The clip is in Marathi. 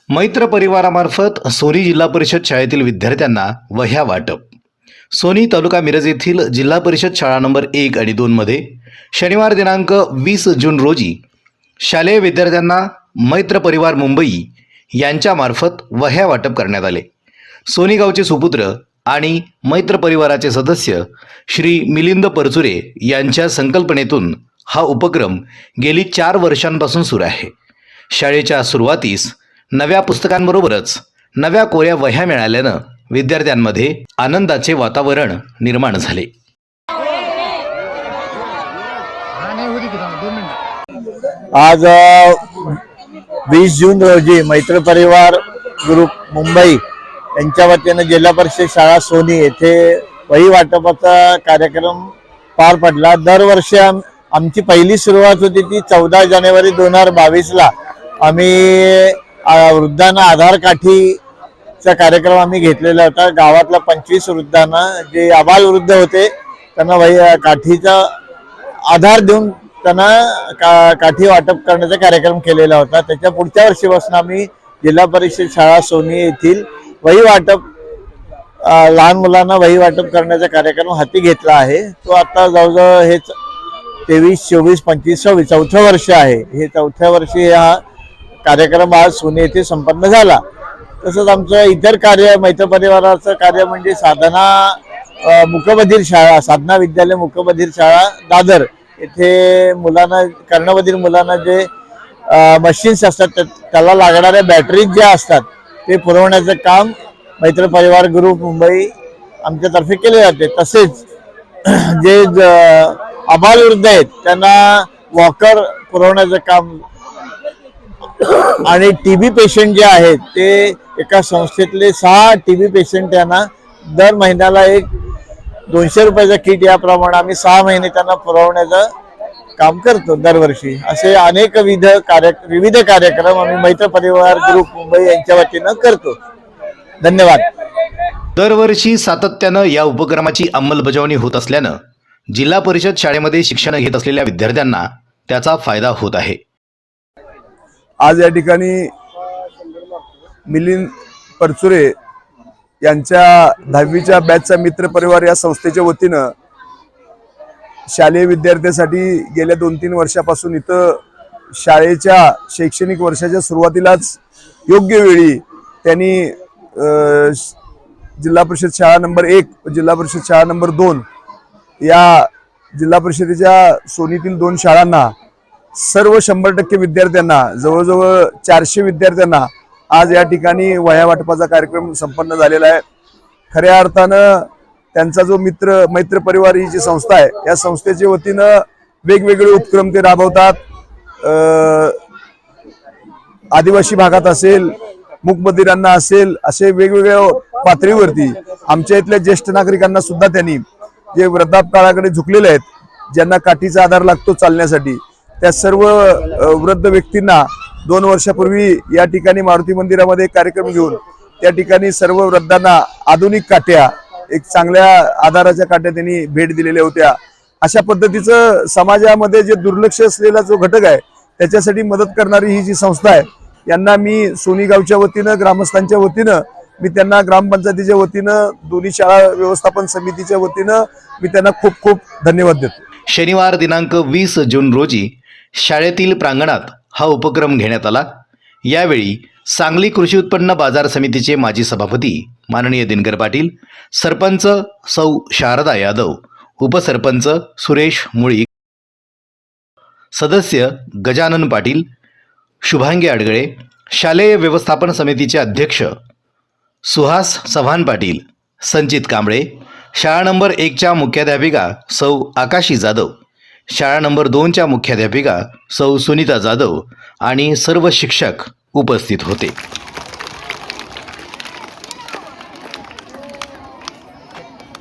मैत्र परिवारामार्फत सोनी जिल्हा परिषद शाळेतील विद्यार्थ्यांना वह्या वाटप. सोनी तालुका मिरज येथील जिल्हा परिषद शाळा नंबर 1 आणि 2 मध्ये शनिवार दिनांक 20 जून रोजी शालेय विद्यार्थ्यांना मैत्र परिवार मुंबई यांच्यामार्फत वह्या वाटप करण्यात आले. सोनी गावचे सुपुत्र आणि मैत्र परिवाराचे सदस्य श्री मिलिंद परचुरे यांच्या संकल्पनेतून हा उपक्रम गेली 4 वर्षांपासून सुरू आहे. शाळेच्या सुरुवातीस नव्या पुस्तकांबरोबरच नव्या कोऱ्या वह्या मिळाल्यानं विद्यार्थ्यांमध्ये आनंदाचे वातावरण निर्माण झाले. आज 20 जून रोजी मैत्र परिवार ग्रुप मुंबई यांच्या वतीने जिल्हा परिषद शाळा सोनी येथे वही वाटपाचा कार्यक्रम पार पडला. दरवर्षी आमची पहिली सुरुवात होती ती 14 जानेवारी 2022ला आम्ही वृद्धांना आधार काठीचा कार्यक्रम आम्ही घेतलेला होता. गावातल्या 25 वृद्धांना जे आबाल वृद्ध होते त्यांना वही काठीचा आधार देऊन त्यांना काठी वाटप करण्याचा कार्यक्रम केलेला होता. त्याच्या पुढच्या वर्षीपासून आम्ही जिल्हा परिषद शाळा सोनी येथील वही वाटप लहान मुलांना वही वाटप करण्याचा कार्यक्रम हाती घेतला आहे. तो आता जवळजवळ हे 23, 24, 25, 26 चौथं वर्ष आहे. हे चौथ्या वर्षी हा कार्यक्रम आज सोनी येथे संपन्न झाला. तसंच आमचं इतर कार्य मैत्र परिवाराचं कार्य म्हणजे साधना मुकबधीर शाळा, साधना विद्यालय मुकबधीर शाळा दादर येथे मुलांना कर्णबधीर मुलांना जे मशीन्स असतात त्याला लागणाऱ्या बॅटरीज ज्या असतात ते पुरवण्याचं काम मैत्र परिवार ग्रुप मुंबई आमच्यातर्फे केले जाते. तसेच जे आबालवृद्ध आहेत त्यांना वॉकर पुरवण्याचं काम आणि टीबी पेशंट जे आहेत ते एका संस्थेतले 6 टीबी पेशंट यांना दर महिन्याला एक 200 रुपयाचा किट याप्रमाणे आम्ही 6 महिने त्यांना पुरवण्याचं काम करतो दरवर्षी. असे अनेक विविध कार्यक्रम आम्ही मैत्र परिवार ग्रुप मुंबई यांच्या वतीनं करतो. धन्यवाद. दरवर्षी सातत्यानं या उपक्रमाची अंमलबजावणी होत असल्यानं जिल्हा परिषद शाळेमध्ये शिक्षण घेत असलेल्या विद्यार्थ्यांना त्याचा फायदा होत आहे. आज या ठिकाणी मिलिंद परचुरे यांच्या 10वीच्या बॅचचा मित्र परिवार या संस्थेच्या वतीनं शालेय विद्यार्थ्यांसाठी गेल्या 2-3 वर्षापासून इथं शाळेच्या शैक्षणिक वर्षाच्या सुरुवातीलाच योग्य वेळी त्यांनी जिल्हा परिषद शाळा नंबर 1 व जिल्हा परिषद शाळा नंबर 2 या जिल्हा परिषदेच्या सोनीतील 2 शाळांना सर्व 100% विद्यार्थ्यांना जवळजवळ 400 विद्यार्थ्यांना आज या ठिकाणी वह्या वाटपाचा कार्यक्रम संपन्न झालेला आहे. खऱ्या अर्थानं त्यांचा जो मैत्र परिवार ही जी संस्था आहे या संस्थेच्या वतीनं वेगवेगळे उपक्रम ते राबवतात. आदिवासी भागात असेल, मूकबधिरांना असेल, असे वेगवेगळ्या पातळीवरती आमच्या इथल्या ज्येष्ठ नागरिकांना सुद्धा त्यांनी जे वृद्धापकाळाकडे झुकलेले आहेत, ज्यांना काठीचा आधार लागतो चालण्यासाठी, त्या सर्व वृद्ध व्यक्तींना 2 वर्षापूर्वी या ठिकाणी मारुती मंदिरामध्ये कार्यक्रम घेऊन त्या ठिकाणी सर्व वृद्धांना आधुनिक काठ्या, एक चांगल्या आधाराच्या काठ्या त्यांनी भेट दिलेल्या होत्या. अशा पद्धतीचं समाजामध्ये जे दुर्लक्ष असलेला जो घटक आहे त्याच्यासाठी मदत करणारी ही जी संस्था आहे यांना मी सोनी गावच्या वतीनं, ग्रामस्थांच्या वतीनं, मी त्यांना ग्रामपंचायतीच्या वतीनं, दोन्ही शाळा व्यवस्थापन समितीच्या वतीनं मी त्यांना खूप खूप धन्यवाद देतो. शनिवार दिनांक 20 जून रोजी शाळेतील प्रांगणात हा उपक्रम घेण्यात आला. यावेळी सांगली कृषी उत्पन्न बाजार समितीचे माजी सभापती माननीय दिनकर पाटील, सरपंच सौ शारदा यादव, उपसरपंच सुरेश मुळी, सदस्य गजानन पाटील, शुभांगी अडगळे, शालेय व्यवस्थापन समितीचे अध्यक्ष सुहास चव्हाण पाटील, संचित कांबळे, शाळा नंबर 1च्या मुख्याध्यापिका सौ आकाशी जाधव, शाळा नंबर 2च्या मुख्याध्यापिका सौ सुनीता जाधव आणि सर्व शिक्षक उपस्थित होते.